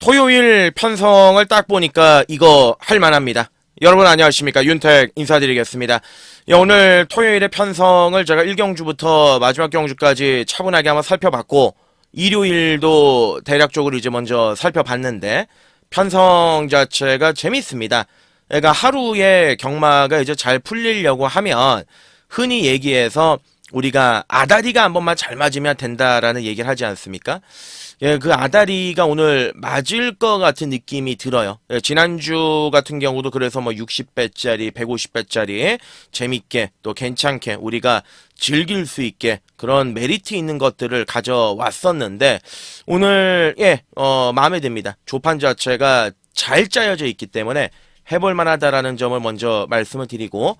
토요일 편성을 딱 보니까 이거 할만합니다. 여러분 안녕하십니까, 윤택 인사드리겠습니다. 오늘 토요일의 편성을 제가 1경주부터 마지막 경주까지 차분하게 한번 살펴봤고, 일요일도 대략적으로 이제 먼저 살펴봤는데 편성 자체가 재밌습니다. 그러니까 하루에 경마가 이제 잘 풀리려고 하면 흔히 얘기해서 우리가 아다리가 한 번만 잘 맞으면 된다라는 얘기를 하지 않습니까? 예, 그 아다리가 오늘 맞을 것 같은 느낌이 들어요. 예, 지난주 같은 경우도 그래서 뭐 60배짜리, 150배짜리 재밌게 또 괜찮게 우리가 즐길 수 있게 그런 메리트 있는 것들을 가져왔었는데 오늘 마음에 듭니다. 조판 자체가 잘 짜여져 있기 때문에 해볼 만하다라는 점을 먼저 말씀을 드리고,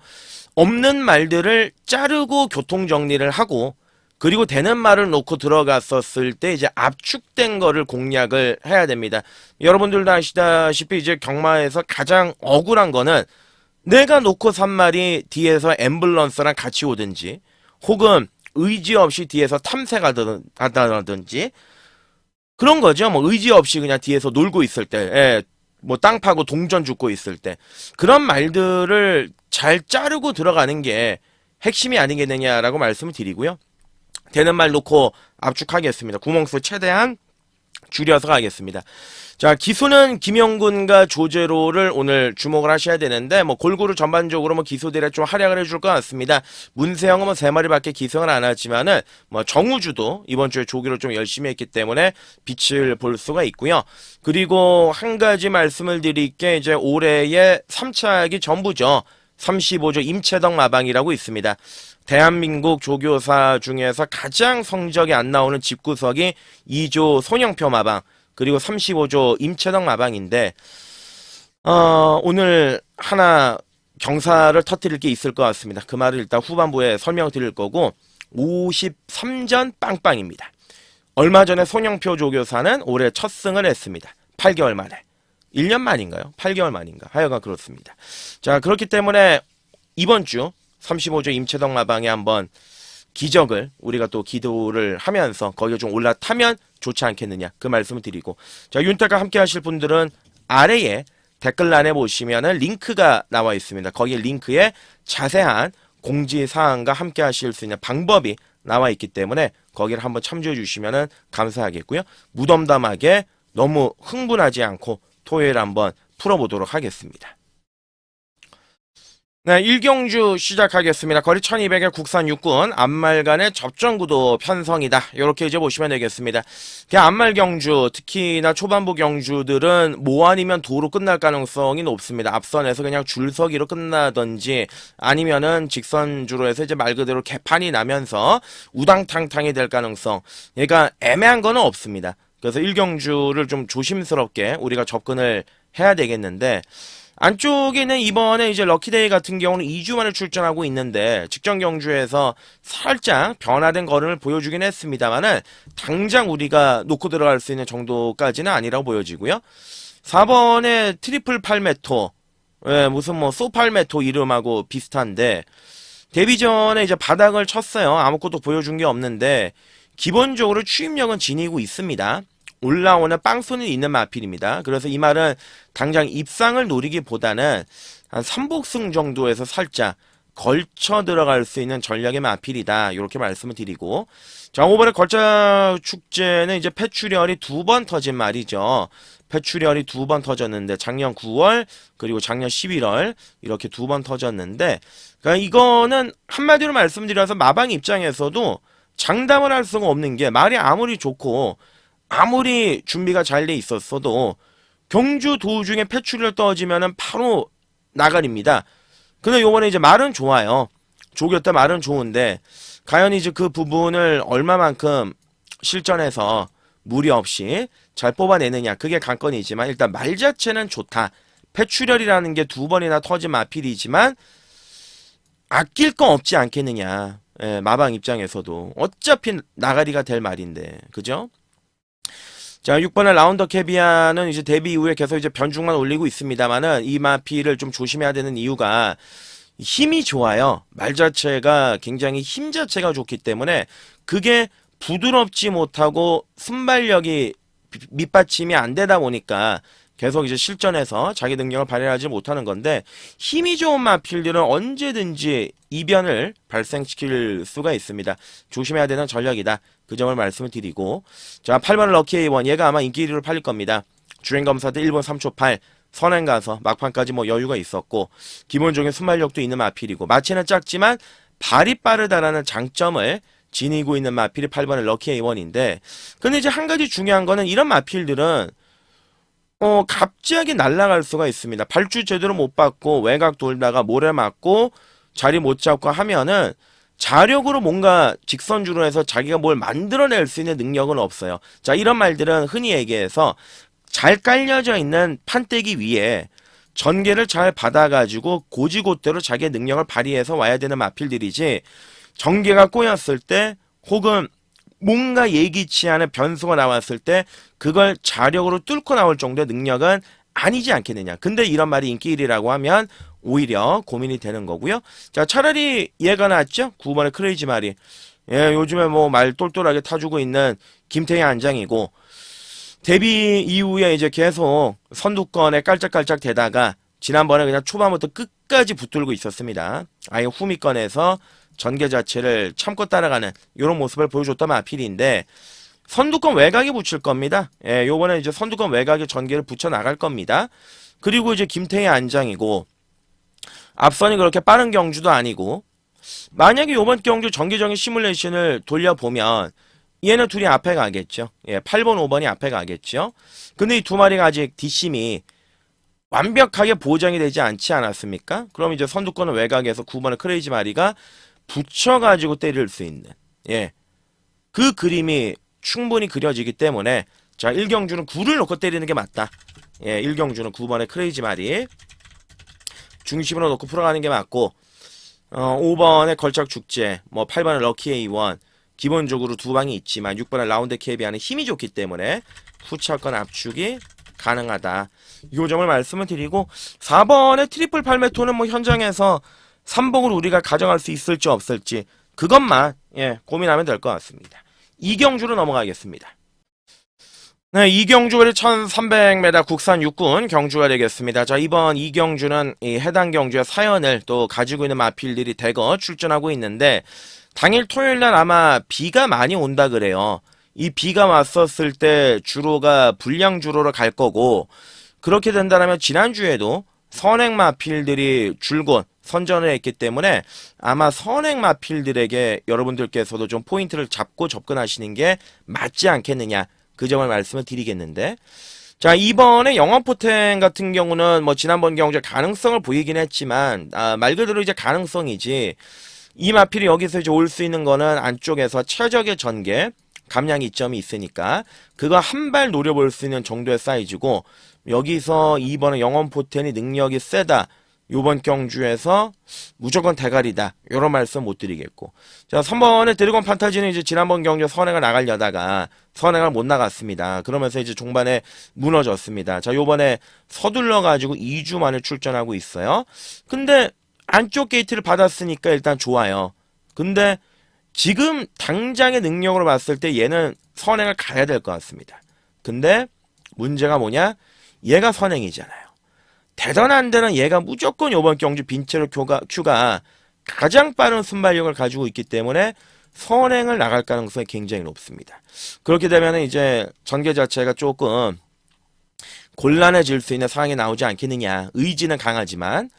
없는 말들을 자르고 교통 정리를 하고, 그리고 되는 말을 놓고 들어갔었을 때 이제 압축된 거를 공략을 해야 됩니다. 여러분들도 아시다시피 이제 경마에서 가장 억울한 거는 내가 놓고 산 말이 뒤에서 앰뷸런스랑 같이 오든지, 혹은 의지 없이 뒤에서 탐색하다든지 그런 거죠. 뭐 의지 없이 그냥 뒤에서 놀고 있을 때, 뭐 땅 파고 동전 줍고 있을 때 그런 말들을 잘 자르고 들어가는 게 핵심이 아니겠느냐라고 말씀을 드리고요. 되는 말 놓고 압축하겠습니다. 구멍수 최대한 줄여서 가겠습니다. 자, 기수는 김영군과 조제로를 오늘 주목을 하셔야 되는데, 뭐 골고루 전반적으로 뭐 기수들에 좀 활약을 해줄 것 같습니다. 문세영은 뭐 3마리밖에 기승을 안 하지만은 뭐 정우주도 이번 주에 조기를 좀 열심히 했기 때문에 빛을 볼 수가 있고요. 그리고 한 가지 말씀을 드릴 게 이제 올해의 3차기 전부죠. 35조 임채덕 마방이라고 있습니다. 대한민국 조교사 중에서 가장 성적이 안 나오는 집구석이 2조 손영표 마방, 그리고 35조 임채덕 마방인데, 오늘 하나 경사를 터뜨릴 게 있을 것 같습니다. 그 말을 일단 후반부에 설명드릴 거고, 53전 빵빵입니다. 얼마 전에 손영표 조교사는 올해 첫 승을 했습니다. 8개월 만에. 1년 만인가요? 8개월 만인가? 하여간 그렇습니다. 자, 그렇기 때문에 이번 주 35조 임채덕 마방에 한번 기적을 우리가 또 기도를 하면서 거기에 좀 올라타면 좋지 않겠느냐, 그 말씀을 드리고, 자, 윤택과 함께 하실 분들은 아래에 댓글란에 보시면은 링크가 나와 있습니다. 거기에 링크에 자세한 공지사항과 함께 하실 수 있는 방법이 나와 있기 때문에 거기를 한번 참조해 주시면은 감사하겠고요. 무덤덤하게 너무 흥분하지 않고 토요일 한번 풀어보도록 하겠습니다. 네, 1경주 시작하겠습니다. 거리 1200의 국산 육군, 앞말간의 접전구도 편성이다. 이렇게 이제 보시면 되겠습니다. 앞말 경주, 특히나 초반부 경주들은 뭐 아니면 도로 끝날 가능성이 높습니다. 앞선에서 그냥 줄서기로 끝나든지 아니면은 직선주로 해서 이제 말 그대로 개판이 나면서 우당탕탕이 될 가능성. 그러니까 애매한 거는 없습니다. 그래서 1경주를 좀 조심스럽게 우리가 접근을 해야 되겠는데, 안쪽에는 이번에 이제 럭키데이 같은 경우는 2주 만에 출전하고 있는데 직전 경주에서 살짝 변화된 걸음을 보여주긴 했습니다만은 당장 우리가 놓고 들어갈 수 있는 정도까지는 아니라고 보여지고요. 4번에 트리플 팔메토, 무슨 뭐 소팔메토 이름하고 비슷한데 데뷔 전에 이제 바닥을 쳤어요. 아무것도 보여준 게 없는데 기본적으로 추임력은 지니고 있습니다. 올라오는 빵수는 있는 마필입니다. 그래서 이 말은 당장 입상을 노리기보다는 한 3복승 정도에서 살짝 걸쳐 들어갈 수 있는 전략의 마필이다. 이렇게 말씀을 드리고, 자, 5번의 걸작 축제는 이제 폐출혈이 2번 터진 말이죠. 폐출혈이 2번 터졌는데 작년 9월 그리고 작년 11월 이렇게 2번 터졌는데, 그러니까 이거는 한마디로 말씀드려서 마방 입장에서도 장담을 할 수가 없는 게, 말이 아무리 좋고 아무리 준비가 잘 돼 있었어도 경주 도중에 폐출혈 떨어지면은 바로 나가립니다. 근데 요번에 이제 말은 좋아요. 조교 때 말은 좋은데 과연 이제 그 부분을 얼마만큼 실전에서 무리 없이 잘 뽑아내느냐, 그게 관건이지만 일단 말 자체는 좋다. 폐출혈이라는 게 2번이나 터진 마필이지만 아낄 거 없지 않겠느냐. 마방 입장에서도 어차피 나가리가 될 말인데, 그죠? 자, 6번의 라운더 캐비아는 이제 데뷔 이후에 계속 이제 변중만 올리고 있습니다만은 이 마피를 좀 조심해야 되는 이유가 힘이 좋아요. 말 자체가 굉장히 힘 자체가 좋기 때문에 그게 부드럽지 못하고 순발력이 밑받침이 안 되다 보니까 계속 이제 실전에서 자기 능력을 발휘하지 못하는 건데, 힘이 좋은 마필들은 언제든지 이변을 발생시킬 수가 있습니다. 조심해야 되는 전략이다. 그 점을 말씀을 드리고, 자, 8번 럭키 A1. 얘가 아마 인기 1위로 팔릴 겁니다. 주행검사 때 1분 3초 8. 선행 가서 막판까지 뭐 여유가 있었고, 기본적인 순발력도 있는 마필이고, 마치는 작지만 발이 빠르다라는 장점을 지니고 있는 마필이 8번의 럭키 A1인데, 근데 이제 한 가지 중요한 거는 이런 마필들은 갑자기 날아갈 수가 있습니다. 발주 제대로 못 받고 외곽 돌다가 모래 맞고 자리 못 잡고 하면은 자력으로 뭔가 직선주로 해서 자기가 뭘 만들어낼 수 있는 능력은 없어요. 자, 이런 말들은 흔히 얘기해서 잘 깔려져 있는 판때기 위에 전개를 잘 받아가지고 고지곳대로 자기의 능력을 발휘해서 와야 되는 마필들이지, 전개가 꼬였을 때 혹은 뭔가 예기치 않은 변수가 나왔을 때 그걸 자력으로 뚫고 나올 정도의 능력은 아니지 않겠느냐. 근데 이런 말이 인기 1위라고 하면 오히려 고민이 되는 거고요. 자, 차라리 얘가 낫죠? 9번의 크레이지 마리. 예, 요즘에 뭐 말 똘똘하게 타주고 있는 김태희 안장이고, 데뷔 이후에 이제 계속 선두권에 깔짝깔짝 대다가 지난번에 그냥 초반부터 끝까지 붙들고 있었습니다. 아예 후미권에서 전개 자체를 참고 따라가는 이런 모습을 보여줬던 마필인데, 선두권 외곽에 붙일 겁니다. 예, 요번에 이제 선두권 외곽에 전개를 붙여 나갈 겁니다. 그리고 이제 김태희 안장이고, 앞선이 그렇게 빠른 경주도 아니고, 만약에 요번 경주 정기적인 시뮬레이션을 돌려보면 얘는 둘이 앞에 가겠죠. 예, 8번, 5번이 앞에 가겠죠. 근데 이 두 마리가 아직 뒷심이 완벽하게 보장이 되지 않지 않았습니까? 그럼 이제 선두권은 외곽에서 9번의 크레이지 마리가 붙여가지고 때릴 수 있는, 예, 그 그림이 충분히 그려지기 때문에, 자, 1경주는 9를 놓고 때리는 게 맞다. 예, 1경주는 9번의 크레이지 마리 중심으로 놓고 풀어가는 게 맞고, 5번의 걸작 축제, 뭐 8번의 럭키 A1, 기본적으로 두 방이 있지만 6번의 라운드 캡이 힘이 좋기 때문에 후차권 압축이 가능하다. 이 점을 말씀을 드리고, 4번의 트리플 팔메토는 뭐 현장에서 3복을 우리가 가져갈 수 있을지 없을지 그것만 고민하면 될 것 같습니다. 이경주로 넘어가겠습니다. 네, 이경주가 1300m 국산 육군 경주가 되겠습니다. 자, 이번 이경주는 이 해당 경주의 사연을 또 가지고 있는 마필들이 대거 출전하고 있는데, 당일 토요일날 아마 비가 많이 온다 그래요. 이 비가 왔었을 때 주로가 불량 주로로 갈 거고, 그렇게 된다면 지난주에도 선행 마필들이 줄곧 선전을 했기 때문에 아마 선행 마필들에게 여러분들께서도 좀 포인트를 잡고 접근하시는 게 맞지 않겠느냐, 그 점을 말씀을 드리겠는데, 자, 이번에 영원포텐 같은 경우는 뭐 지난번 경주에 가능성을 보이긴 했지만, 말 그대로 이제 가능성이지, 이 마필이 여기서 이제 올 수 있는 거는 안쪽에서 최적의 전개 감량 이점이 있으니까 그거 한 발 노려볼 수 있는 정도의 사이즈고, 여기서 이번에 영원포텐이 능력이 세다, 요번 경주에서 무조건 대가리다, 요런 말씀 못 드리겠고, 자, 3번의 드래곤 판타지는 이제 지난번 경주 선행을 나가려다가 선행을 못 나갔습니다. 그러면서 이제 종반에 무너졌습니다. 자, 요번에 서둘러 가지고 2주 만에 출전하고 있어요. 근데 안쪽 게이트를 받았으니까 일단 좋아요. 근데 지금 당장의 능력으로 봤을 때 얘는 선행을 가야 될 것 같습니다. 근데 문제가 뭐냐? 얘가 선행이잖아요. 대단한 데는 얘가 무조건 이번 경주 빈체로 큐가 가장 빠른 순발력을 가지고 있기 때문에 선행을 나갈 가능성이 굉장히 높습니다. 그렇게 되면 이제 전개 자체가 조금 곤란해질 수 있는 상황이 나오지 않겠느냐. 의지는 강하지만,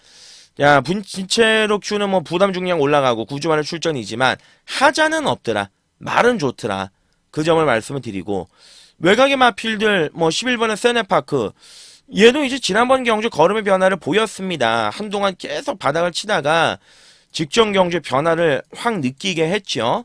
야, 빈체로 큐는 뭐 부담 중량 올라가고 9주 만에 출전이지만 하자는 없더라, 말은 좋더라, 그 점을 말씀을 드리고, 외곽의 마필들 뭐 11번의 세네파크, 얘도 이제 지난번 경주 걸음의 변화를 보였습니다. 한동안 계속 바닥을 치다가 직전 경주 변화를 확 느끼게 했죠.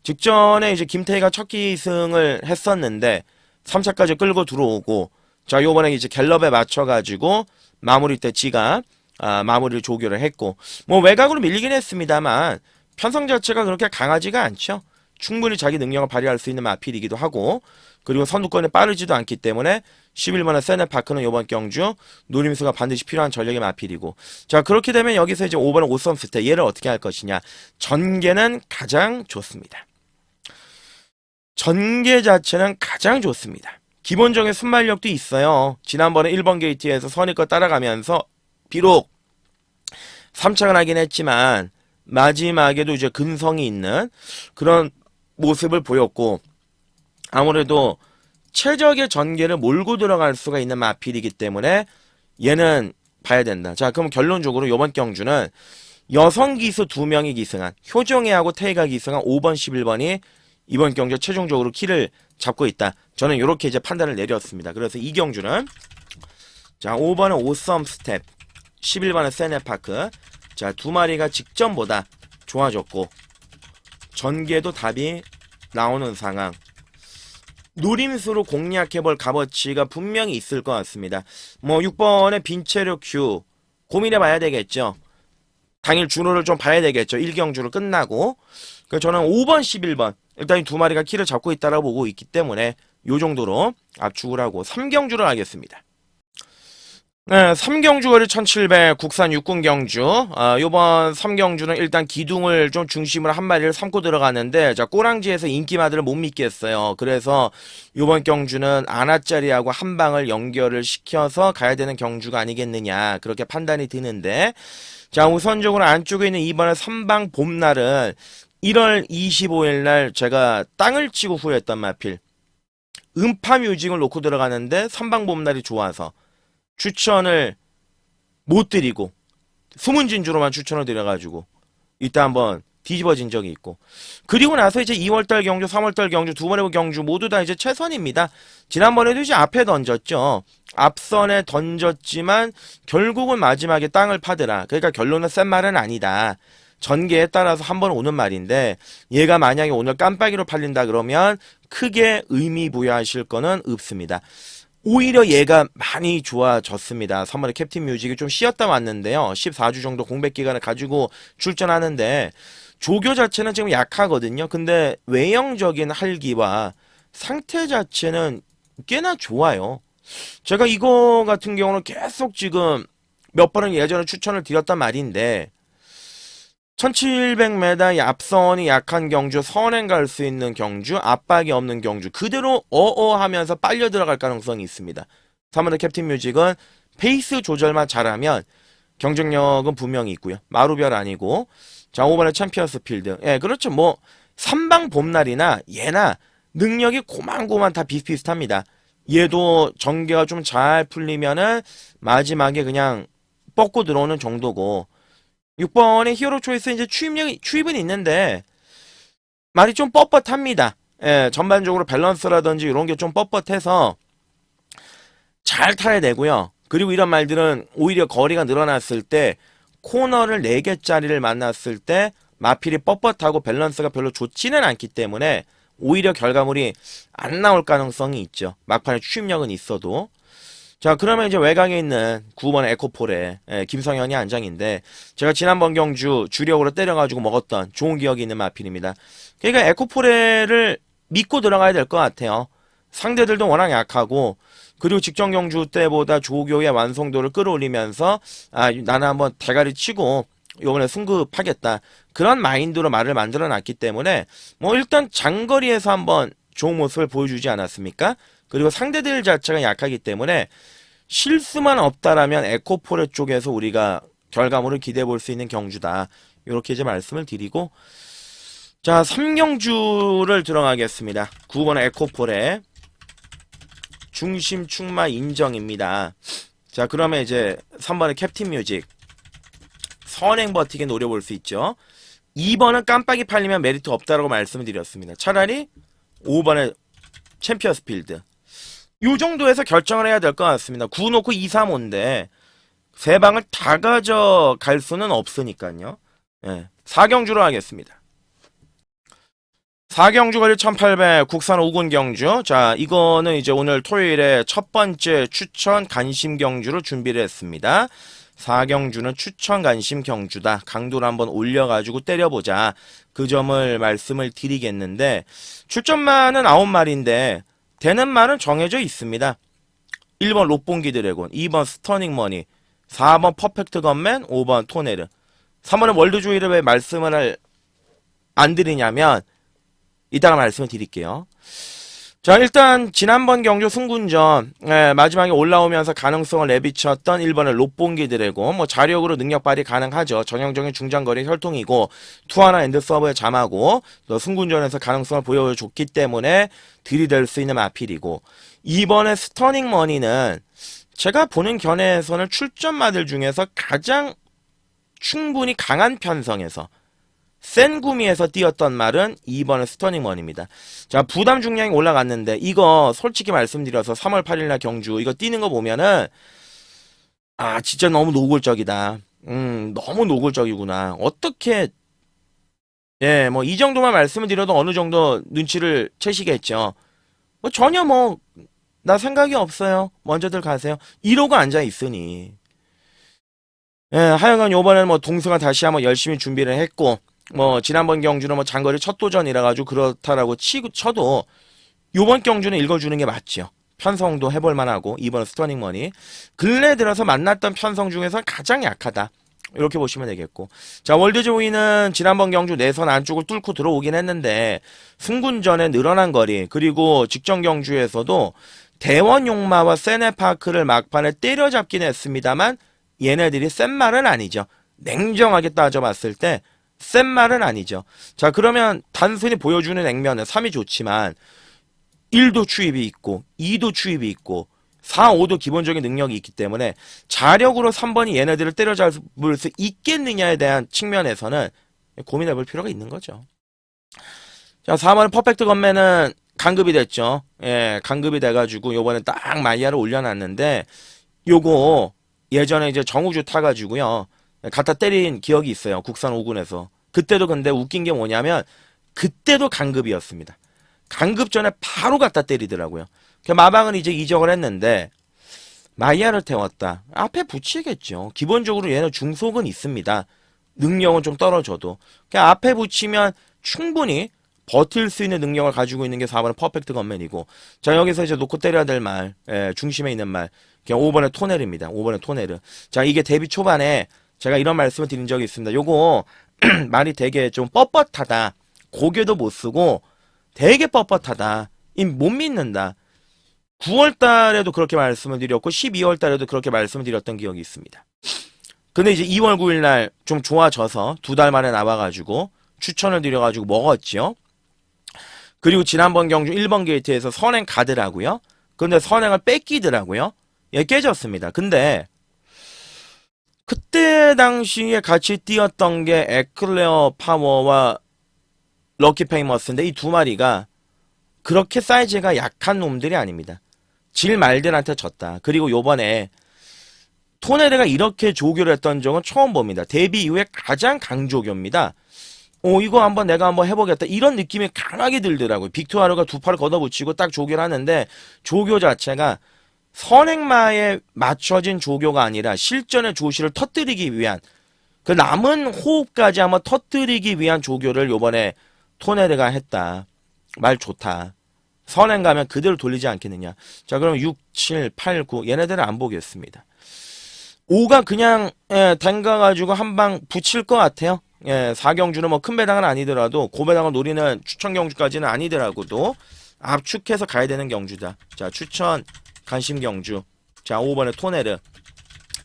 직전에 이제 김태희가 첫 기승을 했었는데 3차까지 끌고 들어오고, 자, 요번에 이제 갤럽에 맞춰가지고 마무리 때 지가 마무리를 조교를 했고, 뭐 외곽으로 밀리긴 했습니다만 편성 자체가 그렇게 강하지가 않죠. 충분히 자기 능력을 발휘할 수 있는 마필이기도 하고, 그리고 선두권에 빠르지도 않기 때문에 11번의 세네파크는 이번 경주 노림수가 반드시 필요한 전력의 마필이고, 자, 그렇게 되면 여기서 이제 5번의 오썸스테, 얘를 어떻게 할 것이냐. 전개는 가장 좋습니다. 전개 자체는 가장 좋습니다. 기본적인 순발력도 있어요. 지난번에 1번 게이트에서 선의껏 따라가면서 비록 3착을 하긴 했지만 마지막에도 이제 근성이 있는 그런 모습을 보였고, 아무래도 최적의 전개를 몰고 들어갈 수가 있는 마필이기 때문에 얘는 봐야 된다. 자, 그럼 결론적으로 이번 경주는 여성 기수 2명이 기승한, 효정이하고 태희가 기승한 5번, 11번이 이번 경주 최종적으로 키를 잡고 있다. 저는 이렇게 이제 판단을 내렸습니다. 그래서 이 경주는, 자, 5번은 오썸 스텝, 11번은 세네파크. 자, 두 마리가 직전보다 좋아졌고, 전개도 답이 나오는 상황. 노림수로 공략해볼 값어치가 분명히 있을 것 같습니다. 뭐 6번의 빈체력 큐 고민해봐야 되겠죠. 당일 준호를 좀 봐야 되겠죠. 1경주를 끝나고. 그래서 저는 5번, 11번 일단 이 두 마리가 키를 잡고 있다라고 보고 있기 때문에 요 정도로 압축을 하고 3경주를 하겠습니다. 네, 3경주 거리 1700 국산 육군 경주. 요번 3경주는 일단 기둥을 좀 중심으로 한 마리를 삼고 들어가는데, 자, 꼬랑지에서 인기마들을 못 믿겠어요. 그래서 요번 경주는 아나짜리하고 한 방을 연결을 시켜서 가야 되는 경주가 아니겠느냐, 그렇게 판단이 드는데, 자, 우선적으로 안쪽에 있는 2번의 3방 봄날은 1월 25일 날 제가 땅을 치고 후회했던 마필. 음파 뮤직을 놓고 들어가는데 3방 봄날이 좋아서 추천을 못 드리고 수문진주로만 추천을 드려가지고 이따 한번 뒤집어진 적이 있고, 그리고 나서 이제 2월달 경주, 3월달 경주, 두 번의 경주 모두 다 이제 최선입니다. 지난번에도 이제 앞에 던졌죠. 앞선에 던졌지만 결국은 마지막에 땅을 파더라. 그러니까 결론은 센 말은 아니다. 전개에 따라서 한 번 오는 말인데, 얘가 만약에 오늘 깜빡이로 팔린다 그러면 크게 의미 부여하실 거는 없습니다. 오히려 얘가 많이 좋아졌습니다. 3번에 캡틴 뮤직이 좀 쉬었다 왔는데요. 14주 정도 공백 기간을 가지고 출전하는데 조교 자체는 지금 약하거든요. 근데 외형적인 활기와 상태 자체는 꽤나 좋아요. 제가 이거 같은 경우는 계속 지금 몇 번은 예전에 추천을 드렸단 말인데, 1700m 앞선이 약한 경주, 선행 갈 수 있는 경주, 압박이 없는 경주, 그대로 하면서 빨려 들어갈 가능성이 있습니다. 3번의 캡틴 뮤직은 페이스 조절만 잘하면 경쟁력은 분명히 있고요. 마루별 아니고. 자, 5번의 챔피언스 필드. 예, 그렇죠. 뭐 3방 봄날이나 얘나 능력이 고만고만 다 비슷비슷합니다. 얘도 전개가 좀 잘 풀리면은 마지막에 그냥 뻗고 들어오는 정도고, 6번의 히어로 초이스 이제 추입은 있는데 말이 좀 뻣뻣합니다. 예, 전반적으로 밸런스라든지 이런 게 좀 뻣뻣해서 잘 타야 되고요. 그리고 이런 말들은 오히려 거리가 늘어났을 때, 코너를 4개짜리를 만났을 때 마필이 뻣뻣하고 밸런스가 별로 좋지는 않기 때문에 오히려 결과물이 안 나올 가능성이 있죠. 막판에 추입력은 있어도. 자, 그러면 이제 외곽에 있는 9번 에코폴에 김성현이 안장인데, 제가 지난번 경주 주력으로 때려가지고 먹었던 좋은 기억이 있는 마필입니다. 그러니까 에코폴에를 믿고 들어가야 될 것 같아요. 상대들도 워낙 약하고, 그리고 직전 경주 때보다 조교의 완성도를 끌어올리면서 나는 한번 대가리 치고 요번에 승급하겠다, 그런 마인드로 말을 만들어 놨기 때문에 뭐 일단 장거리에서 한번 좋은 모습을 보여주지 않았습니까? 그리고 상대들 자체가 약하기 때문에 실수만 없다라면 에코포레 쪽에서 우리가 결과물을 기대해 볼 수 있는 경주다, 이렇게 이제 말씀을 드리고, 자, 3경주를 들어가겠습니다. 9번 에코포레 중심 충마 인정입니다. 자, 그러면 이제 3번의 캡틴 뮤직 선행 버티게 노려볼 수 있죠. 2번은 깜빡이 팔리면 메리트 없다라고 말씀을 드렸습니다. 차라리 5번의 챔피언스 필드 요 정도에서 결정을 해야 될 것 같습니다. 9 놓고 2, 3, 5인데 세 방을 다 가져갈 수는 없으니까요. 예, 4경주로 하겠습니다. 4경주 거리 1800 국산 5군 경주. 자, 이거는 이제 오늘 토요일에 첫 번째 추천 간심 경주로 준비를 했습니다. 4경주는 추천 간심 경주다. 강도를 한번 올려가지고 때려보자, 그 점을 말씀을 드리겠는데, 출전만은 9마리인데 되는 말은 정해져 있습니다. 1번 롯봉기 드래곤, 2번 스터닝 머니, 4번 퍼펙트 건맨, 5번 토네르. 3번은 월드조이를 왜 말씀을 안 드리냐면 이따가 말씀을 드릴게요. 자, 일단 지난번 경주 승군전 마지막에 올라오면서 가능성을 내비쳤던 일본의 롯봉기 드래곤 뭐 자력으로 능력 발휘 가능하죠. 전형적인 중장거리 혈통이고 투하나 엔드 서브에 잠하고 또 승군전에서 가능성을 보여줬기 때문에 들이댈 수 있는 마필이고 이번에 스터닝 머니는 제가 보는 견해에서는 출전 마들 중에서 가장 충분히 강한 편성에서 센 구미에서 뛰었던 말은 2번의 스터닝 원입니다. 자, 부담 중량이 올라갔는데 이거 솔직히 말씀드려서 3월 8일날 경주 이거 뛰는 거 보면은 진짜 너무 노골적이다. 너무 노골적이구나. 어떻게 뭐 이 정도만 말씀을 드려도 어느 정도 눈치를 채시겠죠. 뭐 전혀 나 생각이 없어요. 먼저들 가세요. 이러고 앉아 있으니. 하여간 요번에는 뭐 동승아 다시 한번 열심히 준비를 했고 뭐 지난번 경주는 뭐 장거리 첫 도전이라 가지고 그렇다라고 쳐도 요번 경주는 읽어주는 게 맞죠. 편성도 해볼 만하고 이번 스터닝 머니 근래 들어서 만났던 편성 중에서 가장 약하다. 이렇게 보시면 되겠고 자 월드 조이는 지난번 경주 내선 안쪽을 뚫고 들어오긴 했는데 승군전에 늘어난 거리 그리고 직전 경주에서도 대원 용마와 세네파크를 막판에 때려잡긴 했습니다만 얘네들이 센 말은 아니죠. 냉정하게 따져봤을 때 센 말은 아니죠. 자 그러면 단순히 보여주는 액면은 3이 좋지만 1도 추입이 있고 2도 추입이 있고 4, 5도 기본적인 능력이 있기 때문에 자력으로 3번이 얘네들을 때려잡을 수 있겠느냐에 대한 측면에서는 고민해볼 필요가 있는 거죠. 자 4번은 퍼펙트 건맨은 강급이 됐죠. 강급이 돼가지고 요번에 딱 마이야를 올려놨는데 요거 예전에 이제 정우주 타가지고요. 갖다 때린 기억이 있어요. 국산 5군에서. 그때도 근데 웃긴 게 뭐냐면 그때도 강급이었습니다. 강급 전에 바로 갖다 때리더라고요. 마방은 이제 이적을 했는데 마이야를 태웠다. 앞에 붙이겠죠. 기본적으로 얘는 중속은 있습니다. 능력은 좀 떨어져도. 앞에 붙이면 충분히 버틸 수 있는 능력을 가지고 있는 게 4번의 퍼펙트 건맨이고 자 여기서 이제 놓고 때려야 될 말 중심에 있는 말 그냥 5번의 토네르입니다. 5번의 토네르. 자 이게 데뷔 초반에 제가 이런 말씀을 드린 적이 있습니다. 요거 말이 되게 좀 뻣뻣하다. 고개도 못 쓰고 되게 뻣뻣하다. 못 믿는다. 9월 달에도 그렇게 말씀을 드렸고 12월 달에도 그렇게 말씀을 드렸던 기억이 있습니다. 근데 이제 2월 9일 날 좀 좋아져서 2달 만에 나와가지고 추천을 드려가지고 먹었죠. 그리고 지난번 경주 1번 게이트에서 선행 가더라고요. 근데 선행을 뺏기더라고요. 깨졌습니다. 근데 그때 당시에 같이 뛰었던 게 에클레어 파워와 럭키 페이머스인데 이 두 마리가 그렇게 사이즈가 약한 놈들이 아닙니다. 질 말들한테 졌다. 그리고 요번에 토네르가 이렇게 조교를 했던 적은 처음 봅니다. 데뷔 이후에 가장 강조교입니다. 이거 내가 한번 해보겠다. 이런 느낌이 강하게 들더라고요. 빅투아르가 두 팔을 걷어붙이고 딱 조교를 하는데 조교 자체가 선행마에 맞춰진 조교가 아니라 실전의 조시를 터뜨리기 위한 그 남은 호흡까지 한번 터뜨리기 위한 조교를 요번에 토네르가 했다. 말 좋다. 선행 가면 그대로 돌리지 않겠느냐. 자 그럼 6, 7, 8, 9 얘네들은 안 보겠습니다. 5가 그냥 담가가지고 한 방 붙일 것 같아요. 4경주는 뭐 큰 배당은 아니더라도 고배당을 노리는 추천 경주까지는 아니더라고도 압축해서 가야 되는 경주다. 자 추천 관심 경주. 자 5번에 토네르.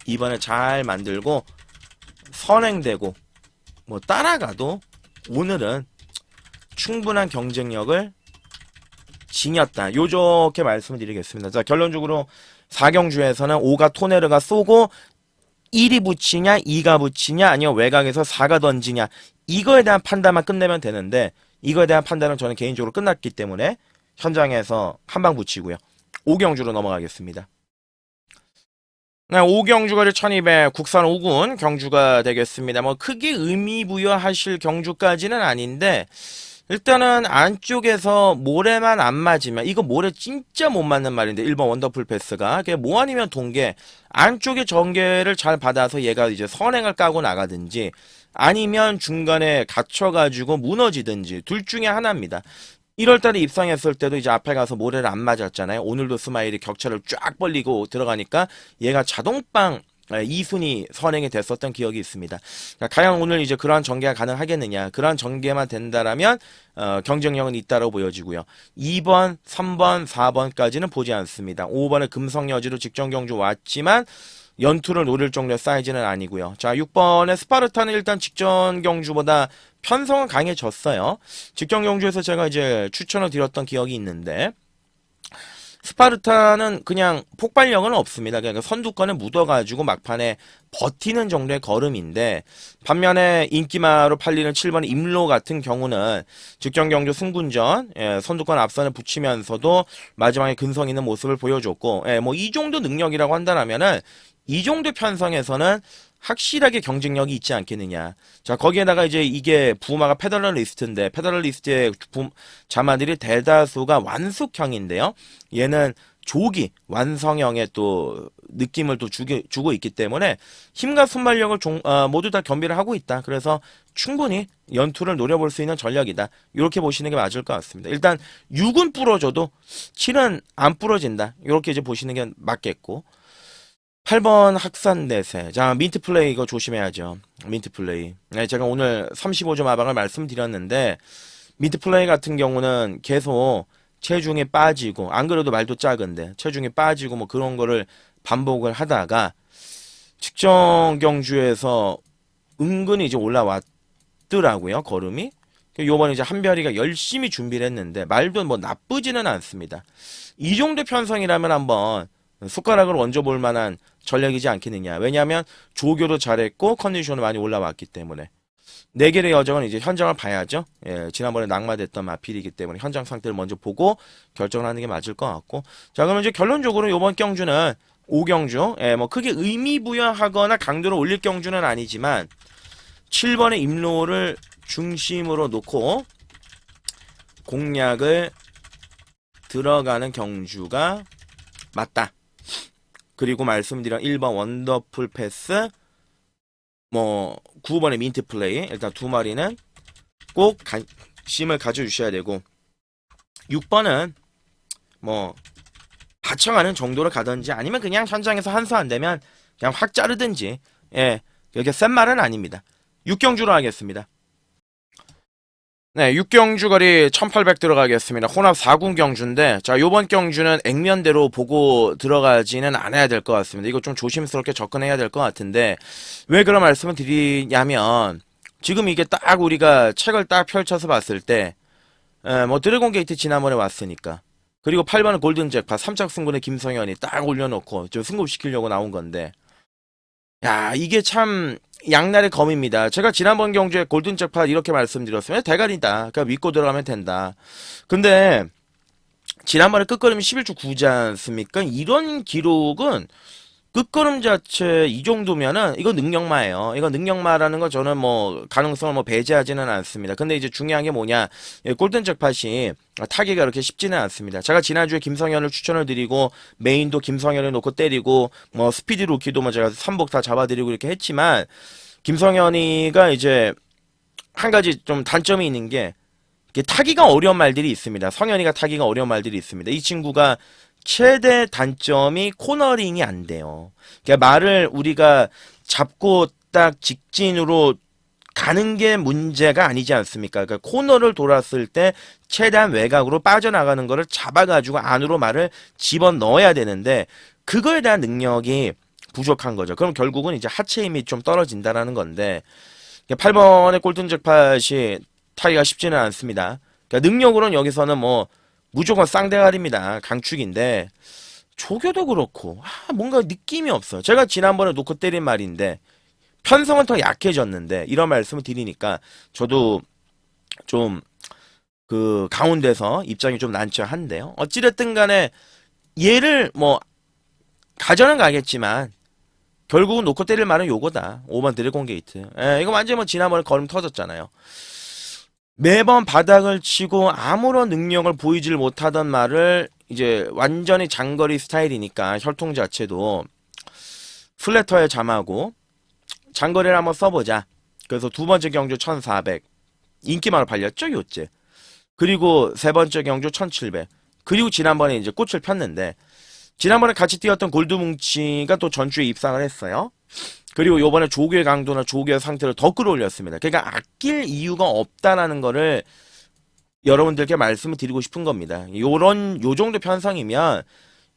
2번에 잘 만들고 선행되고 뭐 따라가도 오늘은 충분한 경쟁력을 지녔다. 요렇게 말씀을 드리겠습니다. 자 결론적으로 4경주에서는 5가 토네르가 쏘고 1이 붙이냐 2가 붙이냐 아니면 외곽에서 4가 던지냐 이거에 대한 판단만 끝내면 되는데 이거에 대한 판단은 저는 개인적으로 끝났기 때문에 현장에서 한 방 붙이고요. 5경주로 넘어가겠습니다. 네, 5경주가 1200 국산 5군 경주가 되겠습니다. 뭐 크게 의미 부여하실 경주까지는 아닌데 일단은 안쪽에서 모래만 안 맞으면 이거 모래 진짜 못 맞는 말인데 1번 원더풀 패스가 뭐 아니면 동계 안쪽에 전개를 잘 받아서 얘가 이제 선행을 까고 나가든지 아니면 중간에 갇혀가지고 무너지든지 둘 중에 하나입니다. 1월달에 입상했을 때도 이제 앞에 가서 모래를 안 맞았잖아요. 오늘도 스마일이 격차를 쫙 벌리고 들어가니까 얘가 자동빵 2순위 선행이 됐었던 기억이 있습니다. 그러니까 과연 오늘 이제 그러한 전개가 가능하겠느냐. 그러한 전개만 된다라면 경쟁력은 있다고 보여지고요. 2번, 3번, 4번까지는 보지 않습니다. 5번에 금성여지로 직전 경주 왔지만 연투를 노릴 정도의 사이즈는 아니고요. 자, 6번에 스파르타는 일단 직전 경주보다 편성은 강해졌어요. 직전 경주에서 제가 이제 추천을 드렸던 기억이 있는데 스파르타는 그냥 폭발력은 없습니다. 그러니까 선두권에 묻어가지고 막판에 버티는 정도의 걸음인데 반면에 인기마로 팔리는 7번 임로 같은 경우는 직전 경주 승군전 선두권 앞선에 붙이면서도 마지막에 근성 있는 모습을 보여줬고 뭐 이 정도 능력이라고 한다면은 이 정도 편성에서는 확실하게 경쟁력이 있지 않겠느냐. 자, 거기에다가 이제 이게 부마가 페더럴리스트인데, 페더럴리스트의 자마들이 대다수가 완숙형인데요. 얘는 조기, 완성형의 또 느낌을 또 주고 있기 때문에 힘과 순발력을 모두 다 겸비를 하고 있다. 그래서 충분히 연투를 노려볼 수 있는 전략이다. 이렇게 보시는 게 맞을 것 같습니다. 일단 6은 부러져도 7은 안 부러진다. 이렇게 이제 보시는 게 맞겠고. 8번 학산대세. 자, 민트 플레이 이거 조심해야죠. 민트 플레이. 네, 제가 오늘 35점 하방을 말씀드렸는데, 민트 플레이 같은 경우는 계속 체중이 빠지고, 안 그래도 말도 작은데, 체중이 빠지고 뭐 그런 거를 반복을 하다가, 직전 경주에서 은근히 이제 올라왔더라고요, 걸음이. 요번에 이제 한별이가 열심히 준비를 했는데, 말도 뭐 나쁘지는 않습니다. 이 정도 편성이라면 한번 숟가락을 얹어볼 만한 전략이지 않겠느냐. 왜냐하면 조교도 잘했고 컨디션도 많이 올라왔기 때문에 내길의 여정은 이제 현장을 봐야죠. 지난번에 낙마됐던 마필이기 때문에 현장 상태를 먼저 보고 결정을 하는 게 맞을 것 같고. 자, 그러면 이제 결론적으로 이번 경주는 5경주 뭐 크게 의미 부여하거나 강도를 올릴 경주는 아니지만 7번의 임로를 중심으로 놓고 공략을 들어가는 경주가 맞다. 그리고 말씀드린 1번 원더풀 패스, 뭐 9번의 민트 플레이, 일단 두 마리는 꼭 관심을 가져주셔야 되고 6번은 뭐 하청하는 정도로 가든지 아니면 그냥 현장에서 한수 안 되면 그냥 확 자르든지 이렇게 센 말은 아닙니다. 6경주로 하겠습니다. 네, 6경주 거리 1800 들어가겠습니다. 혼합 4군 경주인데, 자, 요번 경주는 액면대로 보고 들어가지는 않아야 될 것 같습니다. 이거 좀 조심스럽게 접근해야 될 것 같은데, 왜 그런 말씀을 드리냐면, 지금 이게 딱 우리가 책을 딱 펼쳐서 봤을 때, 뭐 드래곤 게이트 지난번에 왔으니까, 그리고 8번은 골든 잭팟 3짝 승군의 김성현이 딱 올려놓고 좀 승급시키려고 나온 건데, 야, 이게 참 양날의 검입니다. 제가 지난번 경주에 골든 잭팟 이렇게 말씀드렸으면 대가리다. 그러니까 믿고 들어가면 된다. 근데 지난번에 끝걸음이 11주 9지 않습니까? 이런 기록은 끝걸음 자체 이 정도면은 이거 능력마예요. 이거 능력마라는 거 저는 뭐 가능성을 뭐 배제하지는 않습니다. 근데 이제 중요한 게 뭐냐? 골든 잭팟이 타기가 그렇게 쉽지는 않습니다. 제가 지난주에 김성현을 추천을 드리고 메인도 김성현을 놓고 때리고 뭐 스피디 루키도 뭐 제가 3복 다 잡아드리고 이렇게 했지만 김성현이가 이제 한 가지 좀 단점이 있는 게 타기가 어려운 말들이 있습니다. 성현이가 타기가 어려운 말들이 있습니다. 이 친구가 최대 단점이 코너링이 안 돼요. 그러니까 말을 우리가 잡고 딱 직진으로 가는 게 문제가 아니지 않습니까? 그러니까 코너를 돌았을 때 최대한 외곽으로 빠져나가는 거를 잡아가지고 안으로 말을 집어넣어야 되는데 그거에 대한 능력이 부족한 거죠. 그럼 결국은 이제 하체 힘이 좀 떨어진다라는 건데 8번의 골든 잭팟이 타기가 쉽지는 않습니다. 그러니까 능력으로는 여기서는 뭐 무조건 쌍대가리입니다. 강축인데 조교도 그렇고 뭔가 느낌이 없어요. 제가 지난번에 놓고 때린 말인데 편성은 더 약해졌는데 이런 말씀을 드리니까 저도 좀 그 가운데서 입장이 좀 난처한데요. 어찌됐든 간에 얘를 뭐 가져는 가겠지만 결국은 놓고 때릴 말은 요거다. 5번 드래곤 게이트. 이거 완전히 뭐 지난번에 걸음 터졌잖아요. 매번 바닥을 치고 아무런 능력을 보이질 못하던 말을 이제 완전히 장거리 스타일이니까 혈통 자체도 플래터에 잠하고 장거리를 한번 써보자. 그래서 두 번째 경주 1400 인기만으로 팔렸죠 요째. 그리고 세 번째 경주 1700 그리고 지난번에 이제 꽃을 폈는데 지난번에 같이 뛰었던 골드뭉치가 또 전주에 입상을 했어요. 그리고 요번에 조교의 강도나 조교의 상태를 더 끌어올렸습니다. 그러니까 아낄 이유가 없다라는 거를 여러분들께 말씀을 드리고 싶은 겁니다. 요 정도 편성이면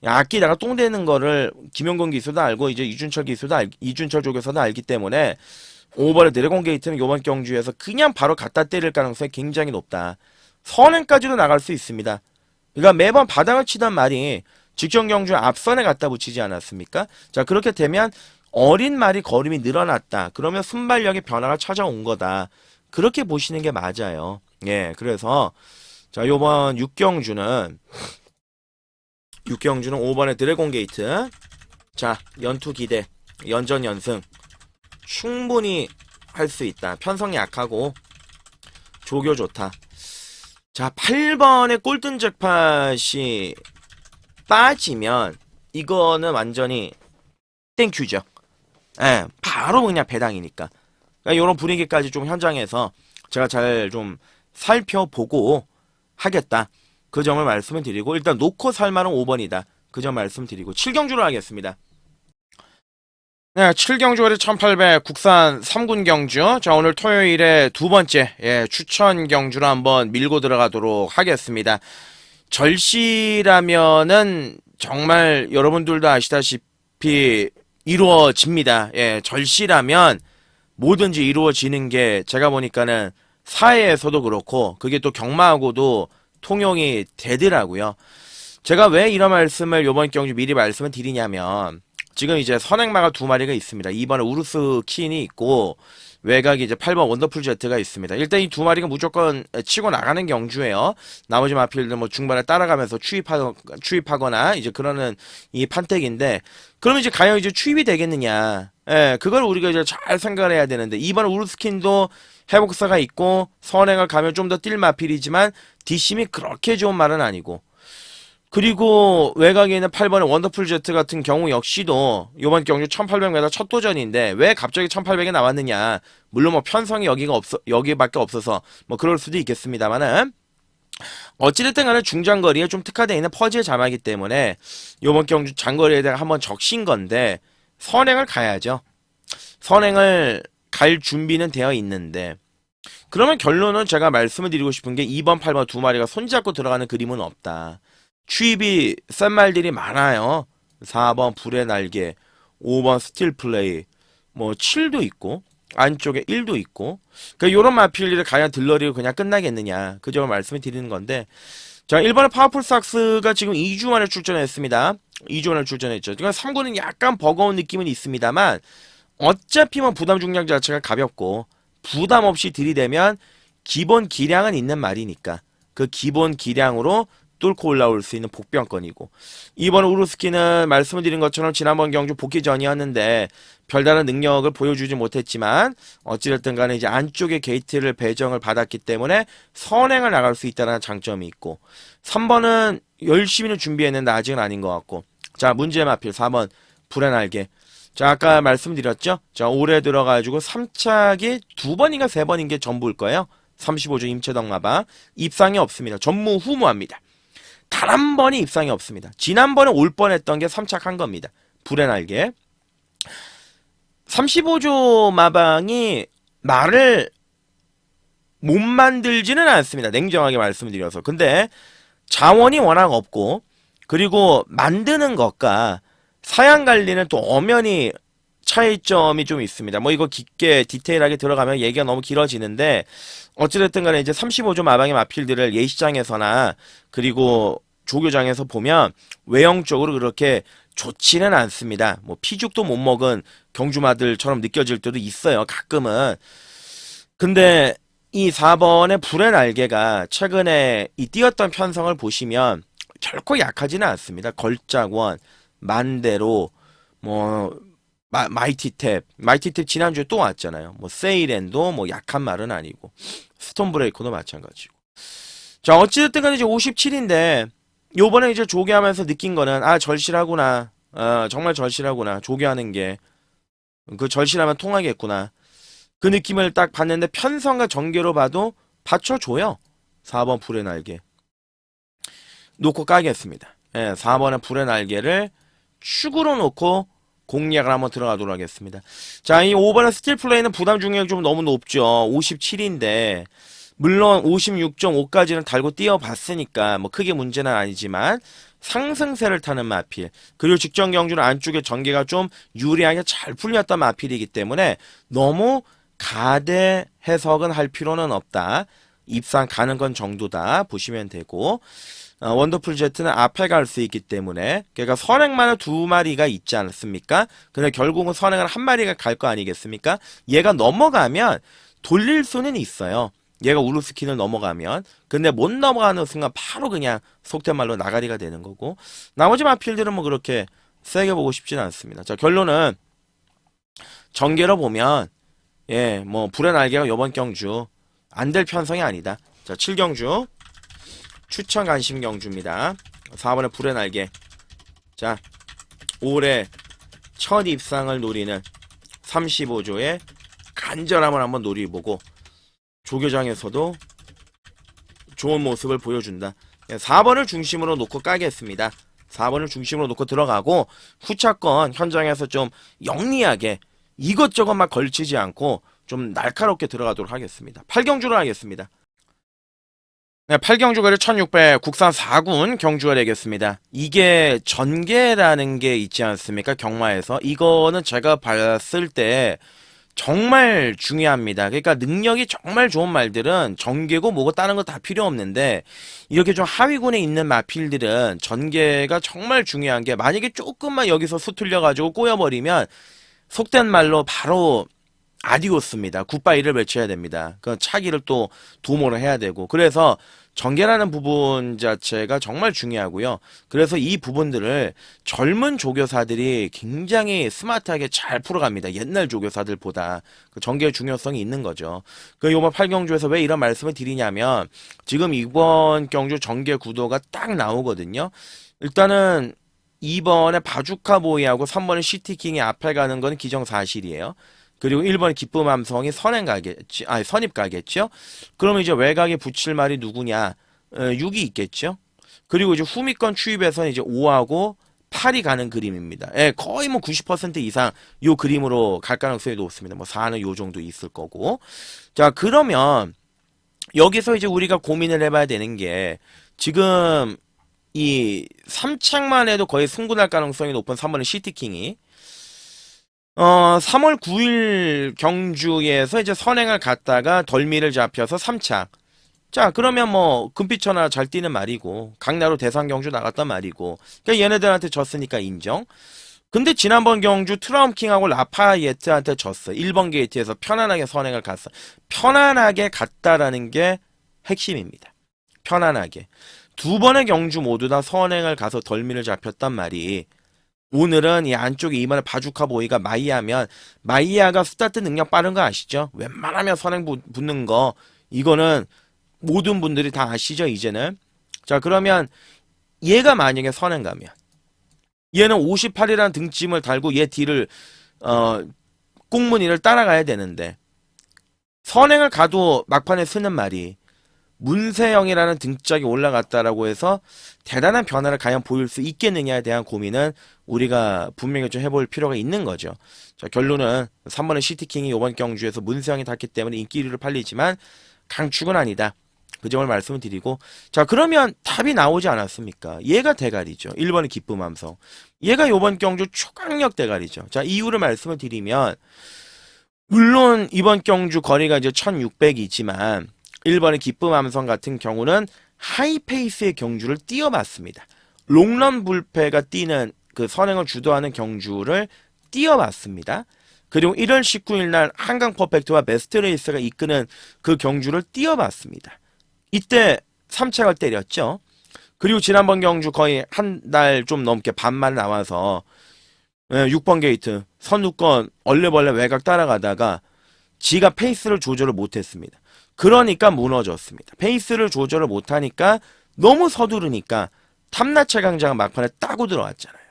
아끼다가 똥 되는 거를 김용건 기수도 알고 이제 이준철 조교수도 알기 때문에 5번의 드래곤 게이트는 요번 경주에서 그냥 바로 갖다 때릴 가능성이 굉장히 높다. 선행까지도 나갈 수 있습니다. 그러니까 매번 바닥을 치던 말이 직전 경주 앞선에 갖다 붙이지 않았습니까? 자, 그렇게 되면 어린 말이 걸음이 늘어났다. 그러면 순발력의 변화가 찾아온 거다. 그렇게 보시는 게 맞아요. 예, 그래서 자, 요번 6경주는 5번의 드래곤 게이트. 자, 연투 기대, 연전 연승 충분히 할 수 있다. 편성이 약하고 조교 좋다. 자, 8번의 꼴등 잭팟이 빠지면 이거는 완전히 땡큐죠. 예, 바로 그냥 배당이니까. 그러니까 이런 분위기까지 좀 현장에서 제가 잘 좀 살펴보고 하겠다. 그 점을 말씀을 드리고 일단 놓고 살 만한 5번이다. 그 점 말씀드리고 7경주로 하겠습니다. 네, 7경주 거리 1800 국산 3군 경주. 자, 오늘 토요일에 두 번째 추천 경주로 한번 밀고 들어가도록 하겠습니다. 절시라면은 정말 여러분들도 아시다시피 이루어집니다. 예, 절시라면 뭐든지 이루어지는 게 제가 보니까는 사회에서도 그렇고 그게 또 경마하고도 통용이 되더라고요. 제가 왜 이런 말씀을 요번 경주 미리 말씀을 드리냐면 지금 이제 선행마가 두 마리가 있습니다. 2번에 우루스 킨이 있고 외곽이 이제 8번 원더풀 제트가 있습니다. 일단 이 두 마리가 무조건 치고 나가는 경주예요. 나머지 마필들 뭐 중반에 따라가면서 추입하거나 이제 그러는 이 판택인데 그러면 이제 과연 이제 추입이 되겠느냐? 예, 그걸 우리가 이제 잘 생각을 해야 되는데 2번 우루스 킨도 회복사가 있고 선행을 가면 좀 더 뛸 마필이지만 뒷심이 그렇게 좋은 말은 아니고 그리고 외곽에 있는 8번의 원더풀 제트 같은 경우 역시도 이번 경주 1800m 첫 도전인데 왜 갑자기 1800에 나왔느냐. 물론 뭐 편성이 여기밖에 없어서 뭐 그럴 수도 있겠습니다만은 어찌됐든 간에 중장거리에 좀 특화되어 있는 퍼즐 자마이기 때문에 이번 경주 장거리에 대해 한번 적신 건데 선행을 가야죠. 선행을 갈 준비는 되어 있는데 그러면 결론은 제가 말씀을 드리고 싶은 게 2번, 8번 두 마리가 손잡고 들어가는 그림은 없다. 추입이 센 말들이 많아요. 4번 불의 날개, 5번 스틸 플레이, 뭐 7도 있고 안쪽에 1도 있고 그러니까 요런 마필리를 과연 들러리고 그냥 끝나겠느냐 그 점을 말씀을 드리는 건데 자 1번의 파워풀 삭스가 지금 2주 만에 출전했습니다. 2주 만에 출전했죠. 그러니까 3구는 약간 버거운 느낌은 있습니다만 어차피 뭐 부담 중량 자체가 가볍고 부담 없이 들이대면 기본 기량은 있는 말이니까 그 기본 기량으로 뚫고 올라올 수 있는 복병권이고 이번 우루스키는 말씀을 드린 것처럼 지난번 경주 복귀 전이었는데 별다른 능력을 보여주지 못했지만 어찌됐든 간에 이제 안쪽에 게이트를 배정을 받았기 때문에 선행을 나갈 수 있다는 장점이 있고 3번은 열심히는 준비했는데 아직은 아닌 것 같고 자 문제 마필 4번 불의 날개 자 아까 말씀드렸죠. 자 올해 들어가지고 3착이 2번인가 3번인 게 전부일 거예요. 35조 임채덕 마방 입상이 없습니다. 전무후무합니다. 단 한 번이 입상이 없습니다. 지난번에 올 뻔했던 게 3착한 겁니다. 불의 날개 35조 마방이 말을 못 만들지는 않습니다. 냉정하게 말씀드려서. 근데 자원이 워낙 없고 그리고 만드는 것과 사양 관리는 또 엄연히 차이점이 좀 있습니다. 뭐 이거 깊게 디테일하게 들어가면 얘기가 너무 길어지는데 어찌됐든 간에 이제 35조 마방의 마필들을 예시장에서나 그리고 조교장에서 보면 외형적으로 그렇게 좋지는 않습니다. 뭐 피죽도 못 먹은 경주마들처럼 느껴질 때도 있어요. 가끔은. 근데 이 4번의 불의 날개가 최근에 이 띄었던 편성을 보시면 결코 약하지는 않습니다. 걸작원, 만대로, 뭐 마이티탭 지난주에 또 왔잖아요. 뭐 세이렌도 뭐 약한 말은 아니고 스톤브레이커도 마찬가지고. 자 어찌됐든 간에 이제 57인데 요번에 이제 조교하면서 느낀 거는 아 절실하구나. 정말 절실하구나. 조교하는 게 그 절실하면 통하겠구나. 그 느낌을 딱 봤는데 편성과 전개로 봐도 받쳐줘요. 4번 불의 날개 놓고 까겠습니다. 예, 4번의 불의 날개를 축으로 놓고 공략을 한번 들어가도록 하겠습니다. 자, 이 5번의 스틸 플레이는 부담 중력이 좀 너무 높죠. 57인데 물론 56.5까지는 달고 뛰어봤으니까 뭐 크게 문제는 아니지만 상승세를 타는 마필, 그리고 직전 경주는 안쪽에 전개가 좀 유리하게 잘 풀렸던 마필이기 때문에 너무 가대 해석은 할 필요는 없다. 입상 가는 건 정도다 보시면 되고, 원더풀 제트는 앞에 갈 수 있기 때문에, 그러니까 선행만은 두 마리가 있지 않습니까? 근데 결국은 선행은 한 마리가 갈 거 아니겠습니까? 얘가 넘어가면 돌릴 수는 있어요. 얘가 우루스킨을 넘어가면. 근데 못 넘어가는 순간 바로 그냥 속된 말로 나가리가 되는 거고, 나머지 마필들은 뭐 그렇게 세게 보고 싶지는 않습니다. 자, 결론은 전개로 보면 예, 뭐 불의 날개가 요번 경주 안 될 편성이 아니다. 자, 7경주 추천 관심 경주입니다. 4번의 불의 날개. 자, 올해 첫 입상을 노리는 35조의 간절함을 한번 노려보고 조교장에서도 좋은 모습을 보여준다. 4번을 중심으로 놓고 까겠습니다. 4번을 중심으로 놓고 들어가고 후차권 현장에서 좀 영리하게 이것저것 막 걸치지 않고 좀 날카롭게 들어가도록 하겠습니다. 8경주로 하겠습니다. 네, 8경주거리 1600 국산 4군 경주가 되겠습니다. 이게 전개라는 게 있지 않습니까? 경마에서. 이거는 제가 봤을 때 정말 중요합니다. 그러니까 능력이 정말 좋은 말들은 전개고 뭐고 다른 거 다 필요 없는데, 이렇게 좀 하위군에 있는 마필들은 전개가 정말 중요한 게, 만약에 조금만 여기서 수틀려가지고 꼬여버리면 속된 말로 바로 아디오스입니다. 굿바이를 외쳐야 됩니다. 그 차기를 또 도모를 해야 되고, 그래서 전개라는 부분 자체가 정말 중요하고요. 그래서 이 부분들을 젊은 조교사들이 굉장히 스마트하게 잘 풀어갑니다. 옛날 조교사들보다 그 전개의 중요성이 있는 거죠. 그 요번 8경주에서 왜 이런 말씀을 드리냐면, 지금 이번 경주 전개 구도가 딱 나오거든요. 일단은 2번에 바주카 보이하고 3번에 시티킹이 앞에 가는 건 기정사실이에요. 그리고 1번 기쁨 함성이 선행 가겠지, 아니 선입 가겠죠. 그러면 이제 외곽에 붙일 말이 누구냐? 6이 있겠죠. 그리고 이제 후미권 추입에서는 이제 5하고 8이 가는 그림입니다. 예, 거의 뭐 90% 이상 요 그림으로 갈 가능성이 높습니다. 뭐 4는 요 정도 있을 거고. 자, 그러면 여기서 이제 우리가 고민을 해봐야 되는 게, 지금 이 3착만 해도 거의 승부날 가능성이 높은 3번의 시티킹이 3월 9일 경주에서 이제 선행을 갔다가 덜미를 잡혀서 3착. 자, 그러면 뭐 금빛천하 잘 뛰는 말이고, 강나루 대상 경주 나갔단 말이고, 그러니까 얘네들한테 졌으니까 인정. 근데 지난번 경주 트라움킹하고 라파예트한테 졌어. 1번 게이트에서 편안하게 선행을 갔어. 편안하게 갔다라는 게 핵심입니다. 편안하게. 두 번의 경주 모두 다 선행을 가서 덜미를 잡혔단 말이, 오늘은 이 안쪽에 이번에 바주카 보이가 마이야면, 마이야가 스타트 능력 빠른 거 아시죠? 웬만하면 선행 붙는 거, 이거는 모든 분들이 다 아시죠, 이제는? 자, 그러면 얘가 만약에 선행 가면, 얘는 58이라는 등짐을 달고 얘 뒤를 꽁무니를 따라가야 되는데, 선행을 가도 막판에 쓰는 말이 문세영이라는 등짝이 올라갔다라고 해서 대단한 변화를 과연 보일 수 있겠느냐에 대한 고민은 우리가 분명히 좀 해볼 필요가 있는 거죠. 자, 결론은 3번의 시티킹이 이번 경주에서 문세영이 탔기 때문에 인기 1위를 팔리지만 강축은 아니다. 그 점을 말씀을 드리고, 자, 그러면 답이 나오지 않았습니까? 얘가 대가리죠. 1번의 기쁨 함성. 얘가 이번 경주 초강력 대가리죠. 자, 이유를 말씀을 드리면, 물론 이번 경주 거리가 이제 1600이지만 1번의 기쁨 함성 같은 경우는 하이페이스의 경주를 뛰어봤습니다. 롱런 불패가 뛰는 그 선행을 주도하는 경주를 뛰어봤습니다. 그리고 1월 19일 날 한강 퍼펙트와 베스트레이스가 이끄는 그 경주를 뛰어봤습니다. 이때 3착을 때렸죠. 그리고 지난번 경주 거의 한 달 좀 넘게 반만 나와서 6번 게이트 선두권 얼레벌레 외곽 따라가다가 지가 페이스를 조절을 못했습니다. 그러니까 무너졌습니다. 페이스를 조절을 못하니까 너무 서두르니까 탐나체 강자가 막판에 따고 들어왔잖아요.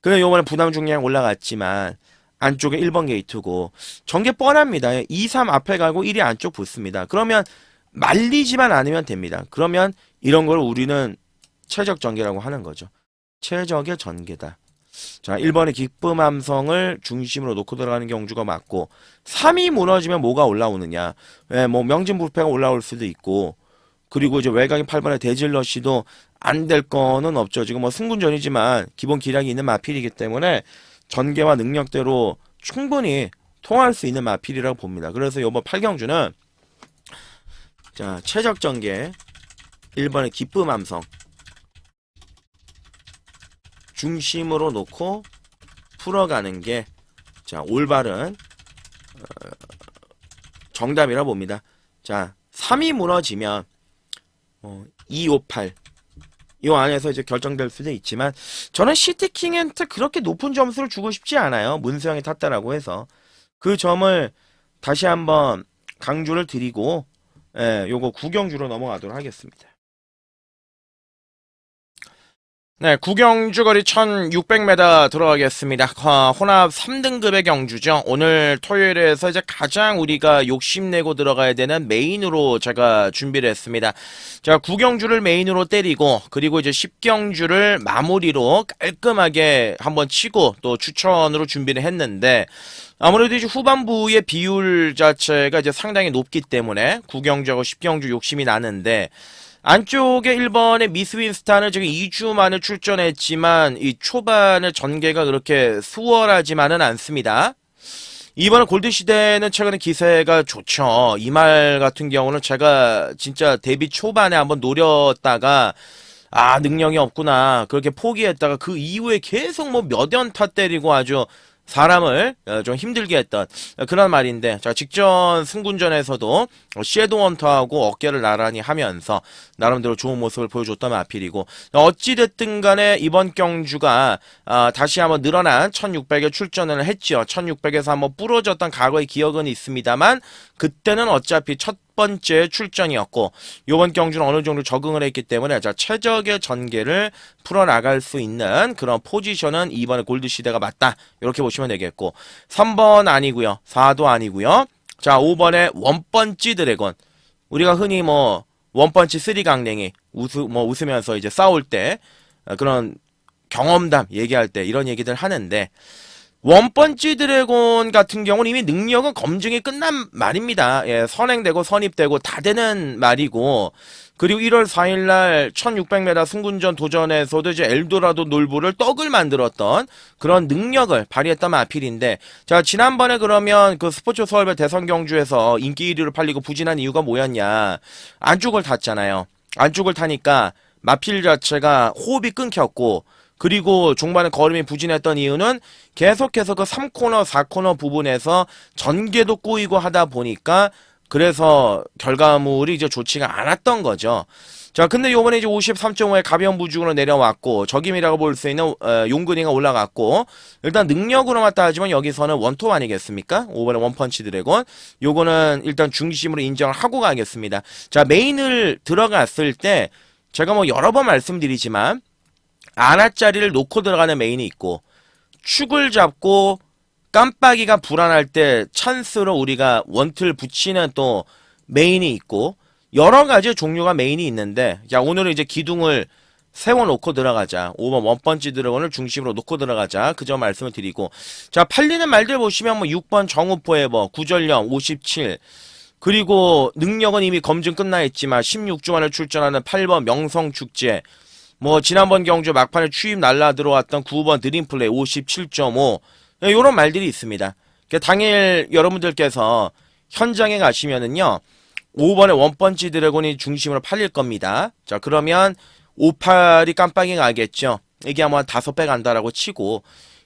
그래서 요번에 부담 중량 올라갔지만 안쪽에 1번 게이트고 전개 뻔합니다. 2, 3 앞에 가고 1이 안쪽 붙습니다. 그러면 말리지만 않으면 됩니다. 그러면 이런 걸 우리는 최적 전개라고 하는 거죠. 최적의 전개다. 자, 1번의 기쁨 함성을 중심으로 놓고 들어가는 경주가 맞고, 3이 무너지면 뭐가 올라오느냐. 예, 뭐 명진불패가 올라올 수도 있고, 그리고 이제 외곽인 8번의 대질러시도 안 될 거는 없죠. 지금 뭐 승군전이지만 기본 기량이 있는 마필이기 때문에 전개와 능력대로 충분히 통할 수 있는 마필이라고 봅니다. 그래서 이번 8경주는 자, 최적 전개 1번의 기쁨 함성 중심으로 놓고 풀어가는 게 자, 올바른 정답이라 봅니다. 자, 3이 무너지면 2, 5, 8 이 안에서 이제 결정될 수도 있지만 저는 시티킹한테 그렇게 높은 점수를 주고 싶지 않아요. 문수영이 탔다라고 해서 그 점을 다시 한번 강조를 드리고 요거 구경주로 넘어가도록 하겠습니다. 네, 구경주 거리 1600m 들어가겠습니다. 혼합 3등급의 경주죠. 오늘 토요일에서 이제 가장 우리가 욕심내고 들어가야 되는 메인으로 제가 준비를 했습니다. 자, 구경주를 메인으로 때리고, 그리고 이제 10경주를 마무리로 깔끔하게 한번 치고, 또 추천으로 준비를 했는데, 아무래도 이제 후반부의 비율 자체가 이제 상당히 높기 때문에, 구경주하고 10경주 욕심이 나는데, 안쪽에 1번의 미스 윈스탄은 지금 2주 만에 출전했지만 이 초반의 전개가 그렇게 수월하지만은 않습니다. 이번에 골드시대는 최근에 기세가 좋죠. 이 말 같은 경우는 제가 진짜 데뷔 초반에 한번 노렸다가 능력이 없구나 그렇게 포기했다가 그 이후에 계속 뭐 몇 연타 때리고 아주 사람을 좀 힘들게 했던 그런 말인데, 자, 직전 승군전에서도 섀도우헌터하고 어깨를 나란히 하면서 나름대로 좋은 모습을 보여줬던 마필이고, 어찌됐든 간에 이번 경주가 다시 한번 늘어난 1600에 출전을 했죠. 1600에서 한번 부러졌던 과거의 기억은 있습니다만 그때는 어차피 첫 번째 출전이었고 요번 경주는 어느 정도 적응을 했기 때문에 자, 최적의 전개를 풀어나갈 수 있는 그런 포지션은 이번에 골드시대가 맞다 이렇게 보시면 되겠고 3번 아니고요 4도 아니고요 자 5번에 원펀치 드래곤 우리가 흔히 뭐 원펀치 3강냉이 웃으면서 이제 싸울 때 그런 경험담 얘기할 때 이런 얘기들 하는데 원펀치 드래곤 같은 경우는 이미 능력은 검증이 끝난 말입니다. 예, 선행되고 선입되고 다 되는 말이고 그리고 1월 4일날 1600m 승군전 도전에서도 이제 엘도라도 놀부를 떡을 만들었던 그런 능력을 발휘했던 마필인데 자 지난번에 그러면 그 스포츠 서울배 대선 경주에서 인기 1위로 팔리고 부진한 이유가 뭐였냐 안쪽을 탔잖아요. 안쪽을 타니까 마필 자체가 호흡이 끊겼고 그리고 종반에 걸음이 부진했던 이유는 계속해서 그 3코너, 4코너 부분에서 전개도 꼬이고 하다 보니까 그래서 결과물이 이제 좋지가 않았던 거죠. 자, 근데 요번에 이제 53.5에 가벼운 부중으로 내려왔고 적임이라고 볼 수 있는 용근이가 올라갔고 일단 능력으로만 따지면 여기서는 원톱 아니겠습니까? 5번에 원펀치 드래곤 요거는 일단 중심으로 인정을 하고 가겠습니다. 자, 메인을 들어갔을 때 제가 뭐 여러 번 말씀드리지만 아나짜리를 놓고 들어가는 메인이 있고 축을 잡고 깜빡이가 불안할 때 찬스로 우리가 원틀 붙이는 또 메인이 있고 여러 가지 종류가 메인이 있는데 자 오늘은 이제 기둥을 세워놓고 들어가자 5번 원펀치 드래곤을 중심으로 놓고 들어가자 그 점 말씀을 드리고 자 팔리는 말들 보시면 뭐 6번 정우포에버 구전령 57 그리고 능력은 이미 검증 끝나 있지만 16주 만에 출전하는 8번 명성축제 뭐 지난번 경주 막판에 추임 날라 들어왔던 9번 드림플레이 57.5 요런 말들이 있습니다. 당일 여러분들께서 현장에 가시면은요 5번에 원펀치 드래곤이 중심으로 팔릴 겁니다. 자 그러면 58이 깜빡이 가겠죠. 이게 아마 5배 간다라고 치고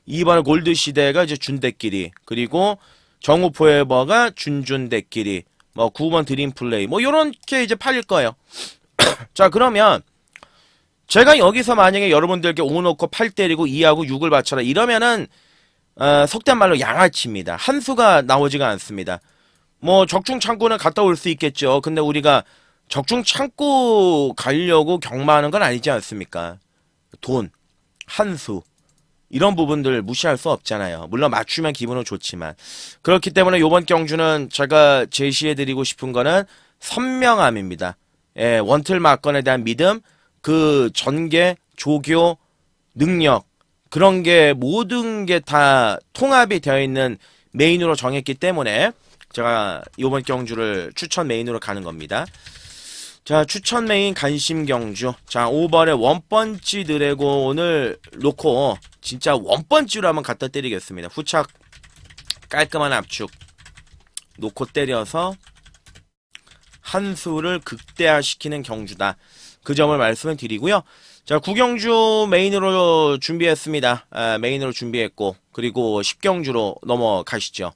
2번에 골드시대가 이제 준대끼리 그리고 정우포에버가 준대끼리 뭐 9번 드림플레이 뭐 요렇게 이제 팔릴 거예요. 자 그러면 제가 여기서 만약에 여러분들께 5 놓고 8 때리고 2하고 6을 맞춰라 이러면은 속된 말로 양아치입니다. 한 수가 나오지가 않습니다. 뭐 적중 창고는 갔다 올 수 있겠죠. 근데 우리가 적중 창고 가려고 경마하는 건 아니지 않습니까? 돈, 한 수 이런 부분들 무시할 수 없잖아요. 물론 맞추면 기분은 좋지만 그렇기 때문에 이번 경주는 제가 제시해드리고 싶은 거는 선명함입니다. 예, 원틀 막건에 대한 믿음 그 전개, 조교, 능력 그런 게 모든 게 다 통합이 되어 있는 메인으로 정했기 때문에 제가 이번 경주를 추천 메인으로 가는 겁니다. 자, 추천 메인 간심 경주. 자, 5번에 원펀치 드래곤을 놓고 진짜 원펀치로 한번 갖다 때리겠습니다. 후착 깔끔한 압축 놓고 때려서 한 수를 극대화시키는 경주다. 그 점을 말씀을 드리고요. 자, 9경주 메인으로 준비했습니다. 메인으로 준비했고, 그리고 10경주로 넘어가시죠.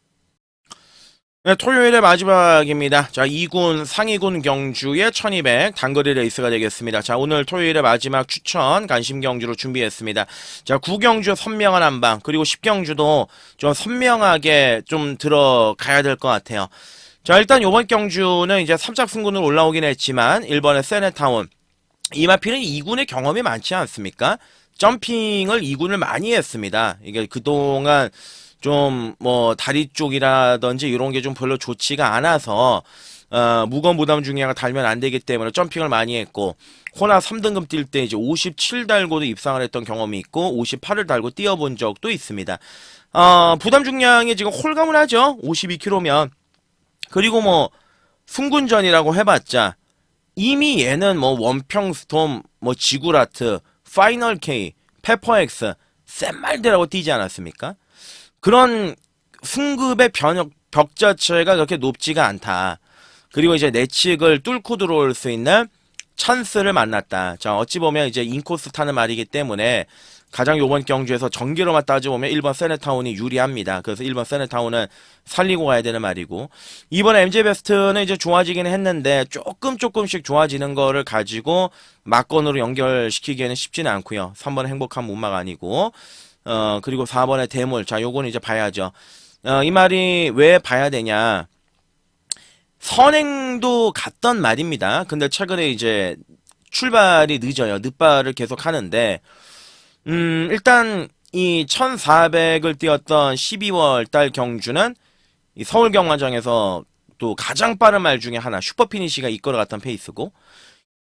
네, 토요일의 마지막입니다. 자, 2군 상위군 경주의 1200 단거리 레이스가 되겠습니다. 자, 오늘 토요일의 마지막 추천 간심 경주로 준비했습니다. 자, 9경주 선명한 한방, 그리고 10경주도 좀 선명하게 좀 들어가야 될 것 같아요. 자, 일단 요번 경주는 이제 3작 승군으로 올라오긴 했지만 1번의 세네타운, 이마피는 2군의 경험이 많지 않습니까? 점핑을 2군을 많이 했습니다. 이게 그동안 좀 뭐 다리 쪽이라든지 이런 게 좀 별로 좋지가 않아서 무거운 부담 중량을 달면 안 되기 때문에 점핑을 많이 했고, 호나 3등급 뛸 때 이제 57 달고도 입상을 했던 경험이 있고 58을 달고 뛰어본 적도 있습니다. 부담 중량이 지금 홀가분 하죠. 52kg면. 그리고 뭐 승군전이라고 해봤자 이미 얘는 뭐 원평 스톰, 뭐 지구라트, 파이널 K, 페퍼엑스 센 말들하고 뛰지 않았습니까? 그런 승급의 벽 자체가 그렇게 높지가 않다. 그리고 이제 내측을 뚫고 들어올 수 있는 찬스를 만났다. 자, 어찌 보면 이제 인코스 타는 말이기 때문에 가장 요번 경주에서 전기로만 따져보면 1번 세네타운이 유리합니다. 그래서 1번 세네타운은 살리고 가야 되는 말이고, 2번 MJ베스트는 이제 좋아지긴 했는데 조금씩 좋아지는 거를 가지고 막건으로 연결시키기에는 쉽지는 않고요. 3번은 행복한 문막 아니고, 그리고 4번의 대물. 자, 요거는 이제 봐야죠. 이 말이 왜 봐야 되냐. 선행도 갔던 말입니다. 근데 최근에 이제 출발이 늦어요. 늦발을 계속 하는데, 일단 이 1400을 뛰었던 12월 달 경주는 이 서울 경마장에서 또 가장 빠른 말 중에 하나, 슈퍼피니시가 이끌어갔던 페이스고,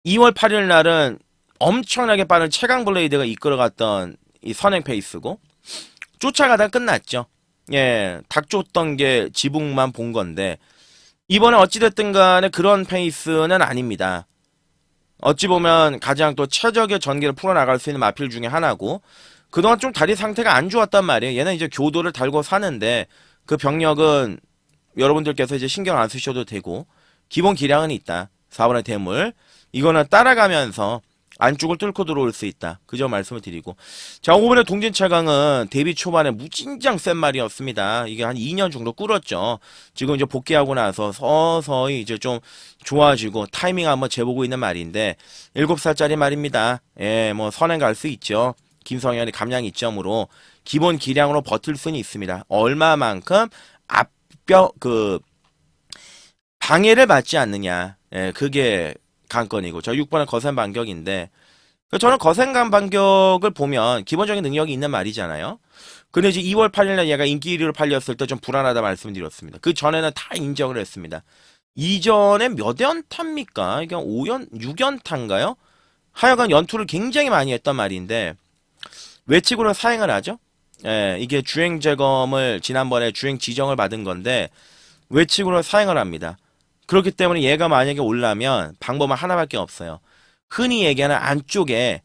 2월 8일 날은 엄청나게 빠른 최강 블레이드가 이끌어갔던 이 선행 페이스고, 쫓아가다 끝났죠. 예, 닭 쫓던 게 지붕만 본 건데, 이번에 어찌됐든 간에 그런 페이스는 아닙니다. 어찌 보면 가장 또 최적의 전기를 풀어나갈 수 있는 마필 중에 하나고, 그동안 좀 다리 상태가 안 좋았단 말이에요. 얘는 이제 교도를 달고 사는데 그 병력은 여러분들께서 이제 신경 안 쓰셔도 되고, 기본 기량은 있다. 4번의 대물. 이거는 따라가면서 안쪽을 뚫고 들어올 수 있다. 그 점 말씀을 드리고. 자, 5번의 동진철강은 데뷔 초반에 무진장 센 말이었습니다. 이게 한 2년 정도 꿇었죠. 지금 이제 복귀하고 나서 서서히 이제 좀 좋아지고 타이밍 한번 재보고 있는 말인데, 7살짜리 말입니다. 예, 뭐 선행 갈 수 있죠. 김성현의 감량 이점으로 기본 기량으로 버틸 수는 있습니다. 얼마만큼 방해를 받지 않느냐. 예, 그게 관건이고. 저 6번은 거센 반격인데, 저는 거센 반격을 보면 기본적인 능력이 있는 말이잖아요. 근데 이제 2월 8일날 얘가 인기 1위로 팔렸을 때 좀 불안하다 말씀드렸습니다. 그 전에는 다 인정을 했습니다. 이전에 몇 연타입니까? 이게 6연타인가요? 하여간 연투를 굉장히 많이 했단 말인데, 외측으로 사행을 하죠? 예, 이게 주행 재검을 지난번에 주행 지정을 받은 건데, 외측으로 사행을 합니다. 그렇기 때문에 얘가 만약에 올라면 방법은 하나밖에 없어요. 흔히 얘기하는 안쪽에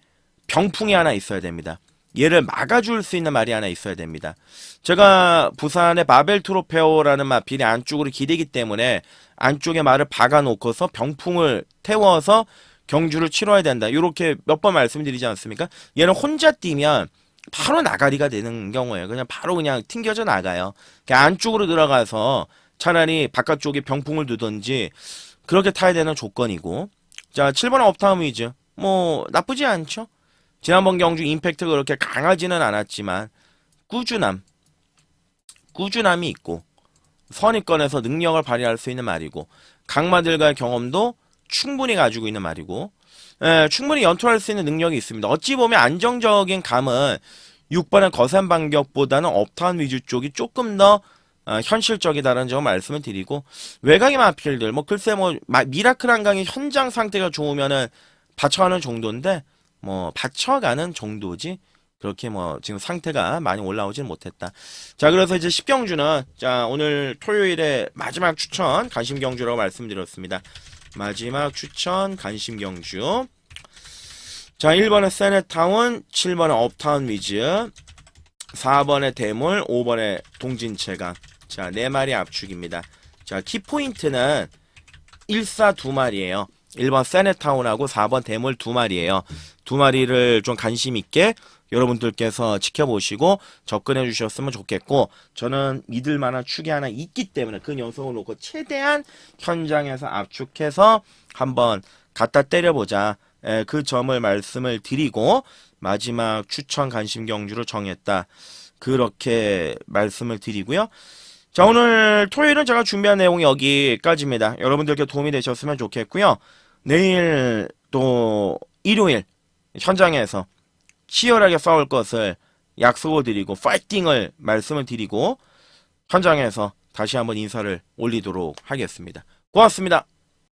병풍이 하나 있어야 됩니다. 얘를 막아줄 수 있는 말이 하나 있어야 됩니다. 제가 부산의 바벨 트로페오라는 마필이 안쪽으로 기대기 때문에 안쪽에 말을 박아놓고서 병풍을 태워서 경주를 치러야 된다. 이렇게 몇 번 말씀드리지 않습니까? 얘는 혼자 뛰면 바로 나가리가 되는 경우예요. 그냥 바로 그냥 튕겨져 나가요. 그냥 안쪽으로 들어가서 차라리 바깥쪽에 병풍을 두든지 그렇게 타야 되는 조건이고. 자, 7번의 업타운 위즈. 뭐 나쁘지 않죠. 지난번 경주 임팩트가 그렇게 강하지는 않았지만 꾸준함이 있고 선입권에서 능력을 발휘할 수 있는 말이고, 강마들과의 경험도 충분히 가지고 있는 말이고, 예, 충분히 연투할 수 있는 능력이 있습니다. 어찌 보면 안정적인 감은 6번의 거센 반격보다는 업타운 위주 쪽이 조금 더 현실적이다라는 점을 말씀을 드리고, 외곽의 마필들 뭐 글쎄 뭐 미라클 한강의 현장 상태가 좋으면은 받쳐가는 정도인데, 뭐 받쳐가는 정도지 그렇게 뭐 지금 상태가 많이 올라오진 못했다. 자, 그래서 이제 10경주는 자, 오늘 토요일에 마지막 추천 간심경주라고 말씀드렸습니다. 마지막 추천 간심경주. 자, 1번에 세네타운, 7번에 업타운 위즈, 4번에 대물, 5번에 동진체감. 자, 4마리 압축입니다. 자, 키포인트는 1사 2마리예요. 1번 세네타운하고 4번 대물 2마리예요. 2마리를 좀 관심 있게 여러분들께서 지켜보시고 접근해 주셨으면 좋겠고, 저는 믿을 만한 축이 하나 있기 때문에 그 녀석을 놓고 최대한 현장에서 압축해서 한번 갖다 때려보자. 그 점을 말씀을 드리고 마지막 추천 관심 경주로 정했다. 그렇게 말씀을 드리고요. 자, 오늘 토요일은 제가 준비한 내용이 여기까지입니다. 여러분들께 도움이 되셨으면 좋겠고요. 내일 또 일요일 현장에서 치열하게 싸울 것을 약속을 드리고 파이팅을 말씀을 드리고 현장에서 다시 한번 인사를 올리도록 하겠습니다. 고맙습니다.